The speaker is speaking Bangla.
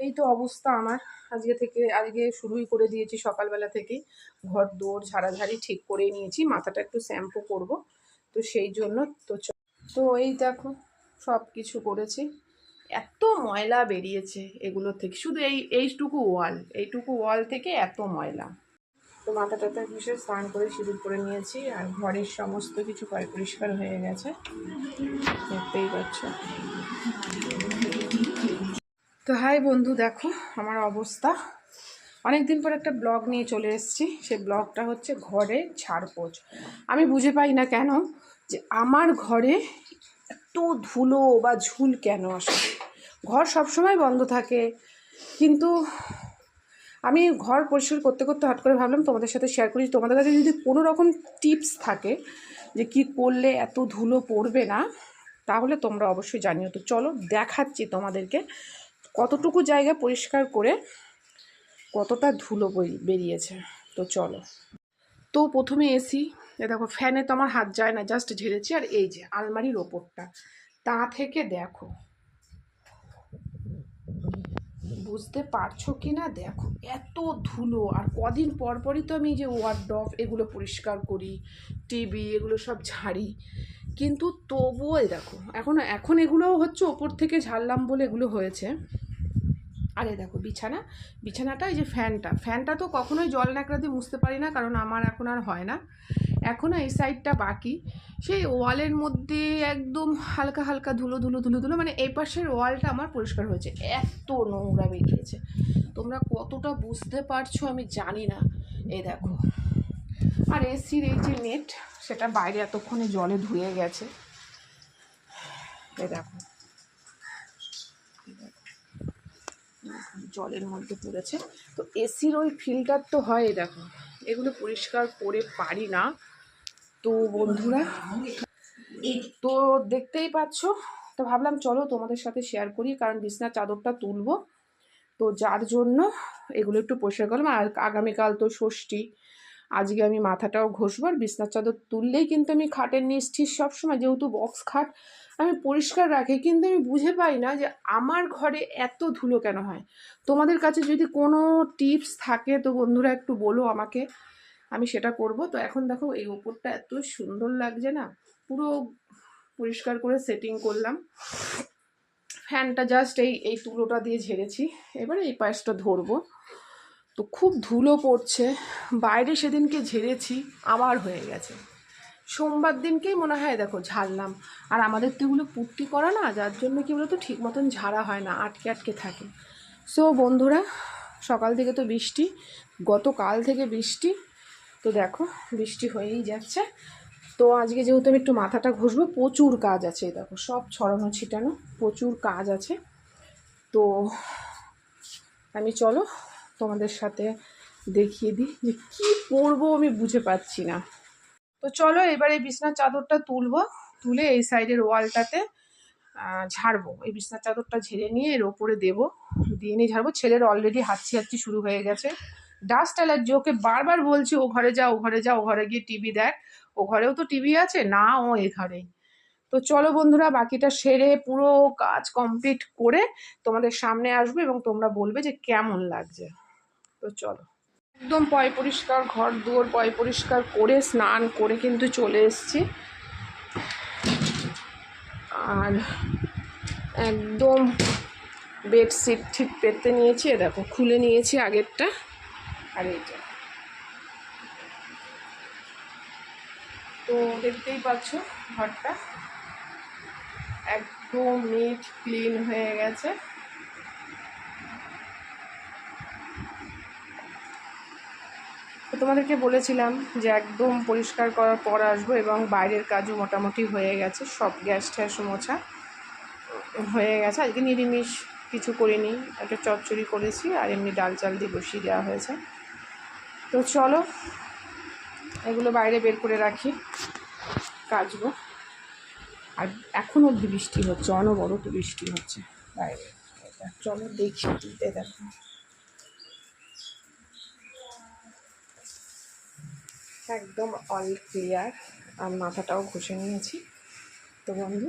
এই তো অবস্থা আমার। আজকে শুরুই করে দিয়েছি সকালবেলা থেকেই। ঘর দৌড় ঝাড়াঝাড়ি ঠিক করে নিয়েছি, মাথাটা একটু শ্যাম্পু করব, তো সেই জন্য তো এই দেখো সব কিছু করেছি। এত ময়লা বেরিয়েছে এগুলো থেকে, শুধু এইটুকু ওয়াল থেকে এত ময়লা। তো মাথাটাতে ঘষে স্নান করে সিঁদুর করে নিয়েছি, আর ঘরের সমস্ত কিছু পরিষ্কার হয়ে গেছে, দেখতেই পাচ্ছ। তো হাই বন্ধু, দেখো আমার অবস্থা। অনেকদিন পর একটা ব্লগ নিয়ে চলে এসেছি। সেই ব্লগটা হচ্ছে ঘরে ঝাড়পোছ। আমি বুঝে পাই না কেন যে আমার ঘরে এত ধুলো বা ঝুল কেন আসে। ঘর সবসময় বন্ধ থাকে, কিন্তু আমি ঘর পরিষ্কার করতে করতে হঠাৎ করে ভাবলাম তোমাদের সাথে শেয়ার করি। তোমাদের কাছে যদি কোনো রকম টিপস থাকে যে কি করলে এত ধুলো পড়বে না, তাহলে তোমরা অবশ্যই জানিও। তো চলো দেখাচ্ছি তোমাদেরকে কতটুকু জায়গা পরিষ্কার করে কতটা ধুলো বেরিয়েছে। তো চলো। তো প্রথমে এসি, দেখো ফ্যানে তো আমার হাত যায় না, জাস্ট ঝেড়েছি। আর এই যে আলমারির ওপরটা, তা থেকে দেখো, বুঝতে পারছো কি না দেখো এত ধুলো। আর কদিন পর পরই তো আমি যে ওয়ার্ডরোব এগুলো পরিষ্কার করি, টিভি এগুলো সব ঝাড়ি, কিন্তু তবুও দেখো এখন এগুলোও হচ্ছে ওপর থেকে ঝাড়লাম বলে এগুলো হয়েছে। আরে দেখো বিছানাটা, এই যে ফ্যানটা তো কখনোই জল ন্যাকড়া দিয়ে মুছতে পারি না, কারণ আমার এখন আর হয় না। এখনও এই সাইডটা বাকি, সেই ওয়ালের মধ্যে একদম হালকা হালকা ধুলো ধুলো ধুলো ধুলো, মানে এই পাশের ওয়ালটা আমার পরিষ্কার হয়েছে, এত নোংরা বেরিয়েছে। তোমরা কতটা বুঝতে পারছো আমি জানি না। এই দেখো, আর এসির এই যে নেট, সেটা বাইরে এতক্ষণে জলে ধুয়ে গেছে। এই দেখো জলের মধ্যে পড়েছে। তো এসির ওই ফিল্টার তো হয়, দেখো এগুলো পরিষ্কার করে পারি না। তো বন্ধুরা, তো দেখতেই পাচ্ছ, তো ভাবলাম চলো তোমাদের সাথে শেয়ার করি, কারণ বিছনার চাদরটা তুলবো, তো যার জন্য এগুলো একটু পরিষ্কার করলাম। আর আগামীকাল তো ষষ্ঠী, আজকে আমি মাথাটাও ঘষবো। আর বিছনার চাদর তুললেই কিন্তু আমি খাটের নিচ ঠিক সবসময়, যেহেতু বক্স খাট, আমি পরিষ্কার রাখি, কিন্তু আমি বুঝে পাই না যে আমার ঘরে এত ধুলো কেন হয়। তোমাদের কাছে যদি কোনো টিপস থাকে তো বন্ধুরা একটু বলো আমাকে, আমি সেটা করব। তো এখন দেখো এই ওপরটা এত সুন্দর লাগছে না, পুরো পরিষ্কার করে সেটিং করলাম। ফ্যানটা জাস্ট এই তুলোটা দিয়ে ঝেড়েছি, এবারে এই পাশটা ধরবো। তো খুব ধুলো পড়ছে, বাইরে সেদিনকে ঝেড়েছি আবার হয়ে গেছে। সোমবার দিনকেই মনে হয় দেখো ঝাড়লাম। আর আমাদের তো এগুলো পুট্টি করা না, যার জন্য কি বলতো ঠিক মতন ঝাড়া হয় না, আটকে আটকে থাকে। সো বন্ধুরা, সকাল থেকে তো বৃষ্টি, গতকাল থেকে বৃষ্টি, তো দেখো বৃষ্টি হয়েই যাচ্ছে। তো আজকে যেহেতু আমি একটু মাথাটা ঘষবো, প্রচুর কাজ আছে, দেখো সব ছড়ানো ছিটানো, প্রচুর কাজ আছে। তো আমি চলো তোমাদের সাথে দেখিয়ে দিই যে কী করবো আমি বুঝে পাচ্ছি না। তো চলো এবার এই বিছনার চাদরটা তুলবো, তুলে এই সাইডের ওয়ালটাতে ঝাড়বো। এই বিছনার চাদরটা ঝেড়ে নিয়ে এর ওপরে দেবো, দিয়ে নিয়ে ঝাড়বো। ছেলের অলরেডি হাঁচি শুরু হয়ে গেছে, ডাস্ট অ্যালার্জি। ওকে বারবার বলছি ও ঘরে যা, ও ঘরে যা, ও ঘরে গিয়ে টিভি দেখ। ও ঘরেও তো টিভি আছে না, ও এ ঘরেই। তো চলো বন্ধুরা, বাকিটা সেরে পুরো কাজ কমপ্লিট করে তোমাদের সামনে আসবো, এবং তোমরা বলবে যে কেমন লাগছে। তো চলো, একদম পরিষ্কার ঘর দুয়ার পরিষ্কার করে স্নান করে কিন্তু চলে এসেছি। আর একদম বেডশিট ঠিক পেতে নিয়েছি, দেখো খুলে নিয়েছি আগেরটা। আর এইটা তো দেখতেই পাচ্ছ, ঘরটা একদম নিট ক্লিন হয়ে গেছে। তো তোমাদেরকে বলেছিলাম যে একদম পরিষ্কার করার পর আসবো, এবং বাইরের কাজও মোটামুটি হয়ে গেছে, সব গ্যাস ট্যাস মোছা হয়ে গেছে। আজকে নিরামিষ কিছু করিনি, একটা চচ্চড়ি করেছি, আর এমনি ডাল চাল দিয়ে বসিয়ে দেওয়া হয়েছে। তো চলো এগুলো বাইরে বের করে রাখি, কাচবো। আর এখন অবধি বৃষ্টি হচ্ছে, অনবরত বৃষ্টি হচ্ছে বাইরে। চলো দেখি, দেখো একদম অল ক্লিয়ার। আর মাথাটাও ঘষে নিয়েছি। তো বন্ধু